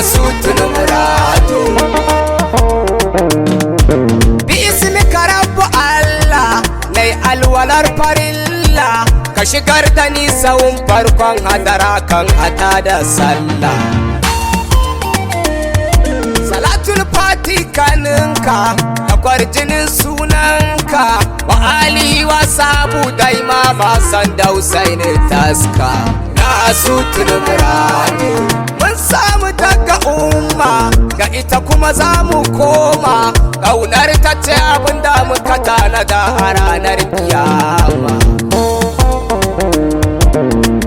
sutun muradu. Bi ismika rabbu Allah nai alwalar farilla, ka shigar da ni sawun farkon hadara kan hata da sallah. Salatul fati kaninka da kwarjinin sunanka, wa alihi wa sabu daima ba san da Husaini taska. Na sutun muradu mun samu daga umma, ga ita kuma za mu koma. Ƙaunar ta ce abin da muka tanada a ranar kiyama.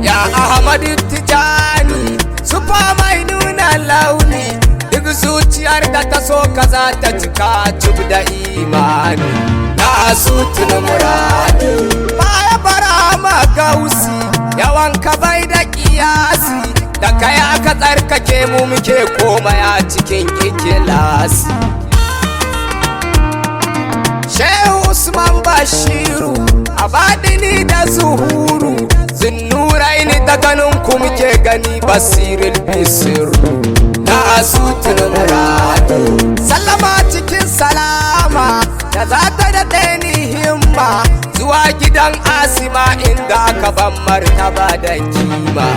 Ya Ahmadu Tijani sufa mai nuna launi, duk zuciyar da ta so ka za ta cika cib da imani. Na sutun muradu baya bara ma gausi, yawan ka bai da kiyasi, da kai aka tsarkake mu muke komaya cikin ikilasi. Shehu Usman Bashiru a baɗini da zuhuru, Zunnuraini da ganin ku muke gani basirul bisiru. Na sutun muradu sallama cikin salama, da za ta daɗe ni himma, zuwa gidan Asima inda aka ban martaba da kima.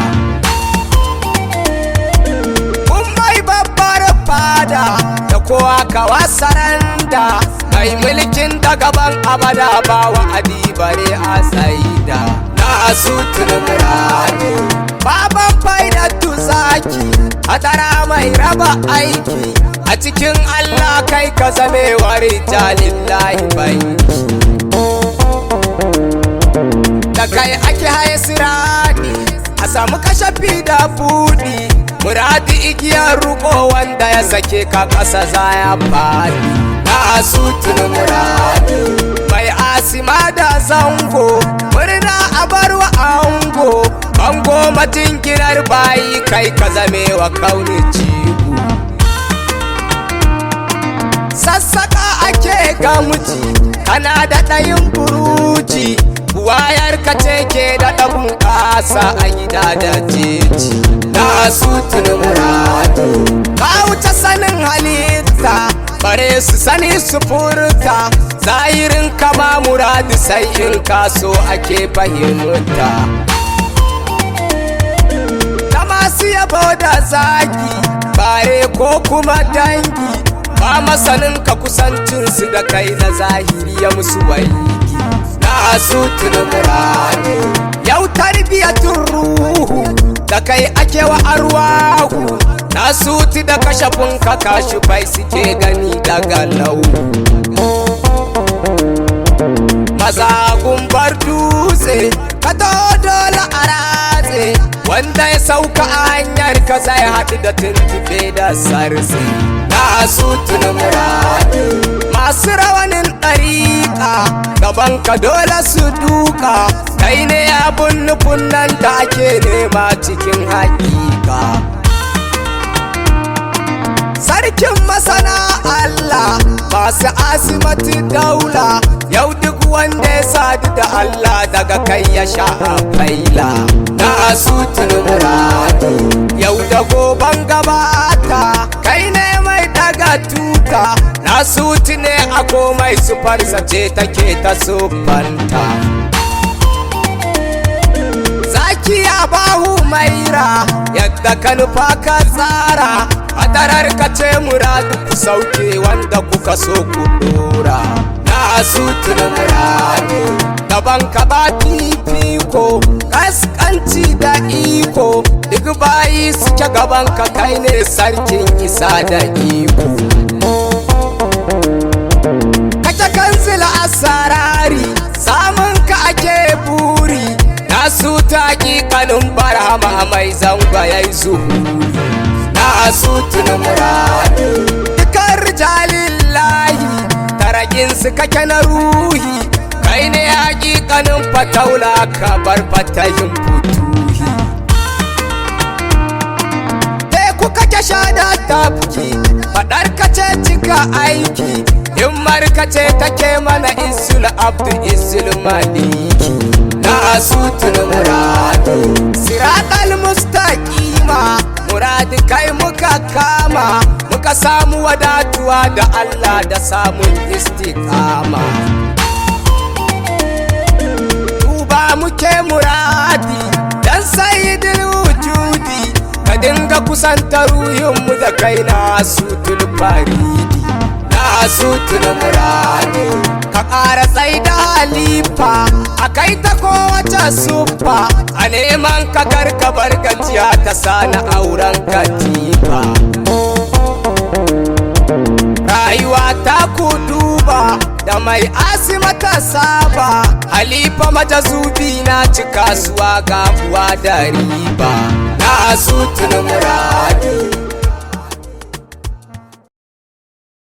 Mai babbar fada da kowa kawa saranda, mai mulkin da gaban abada ba wa adibare a tsaida. Na sutun muradu baban faida tuzaki, hadara mai raba aiki, a cikin Allah kai ka zame wa rijalillahi banki. Da kai ake haye sirani, a samu kashafi da buɗi, muradi igiyar ruko wanda ya sake ka ƙasa za ya faɗi. Na sutun muradu mai Asima da zango, murna a barwa ango, bango majinginar bayi kai ka zame wa kauni cigo. Sassaka ake ga muji, kana da ɗayin buruji, wayar ka ce ke da ɗabun ƙasa a gida da jeji. Na sutun muradu ka wuce sanin halitta, bare su sani su furta, zahirin kama muradu sai in kaso ake fahimta. Ta masu yabo da zagi, bare ko kuma dangi, ba masanin ka kusancinsu da kai na zahiri ya musu waigi. Na sutun muradu yau tarbiyatun ruhu, da kai ake wa arwahu, na suti da kashafin ka kashi bai suke gani daga lau. Maza gumbar dutse ka dole a ratse, wanda ya sauka a hanyar ka zai haɗu da tuntube da sarsi. Na sutun muradu masu rawanin ɗariƙa, gaban ka dole su duka, kai ne abun nufin nan da ake nema cikin haƙiƙa. Sarkin masana Allah masu Asimatu daula, yau duk wanda ya sadu da Allah daga kai ya sha a faila. Na sutun muradu yau da goban gabata, kai ne mai daga tuta, na suti ne a komai sufarsa ce take ta sufanta. Zakiya bahu maira yadda ka nufa ka tsara, hadarar ka ce muradu ku sauke wanda kuka so ku dora. Na sutun muradu gaban ka ba fifiko, kaskanci da iko, duk bayi suke gaban ka kai ne sarkin isa da iko. Kake kanzila asarari, samun ka ake buri, na suta hakikanin barhama mai zangwa yayi zuhuri. Na sutun muradu dukkan rijalillahi, taraginsu kake na ruhi, kai ne hakikanin fataula ka bar fatayin futuhi. Teku kake sha da tafki, fadar kace cika aiki, himmar kace take mana isul abdu isul maliki. Na sutun muradu siratal mustaqima, muradu kai muka ya kama muka samu wadatuwa da Allah da samun istiqama. Tuba muke muradi dan sayyidul wujudi, ka dinga kusanta ruhinmu da kai na sutul faridi, na sutul muradi. Ka ƙara tsaida halifa a kai ta kowace suffa, a neman ka karkabar gajiya ta sana auren katifa. Rayuwa ta ku duba da mai asima ta saba, halifa majazubi na ci kasuwa ga uwa da riba, na sutul muradi.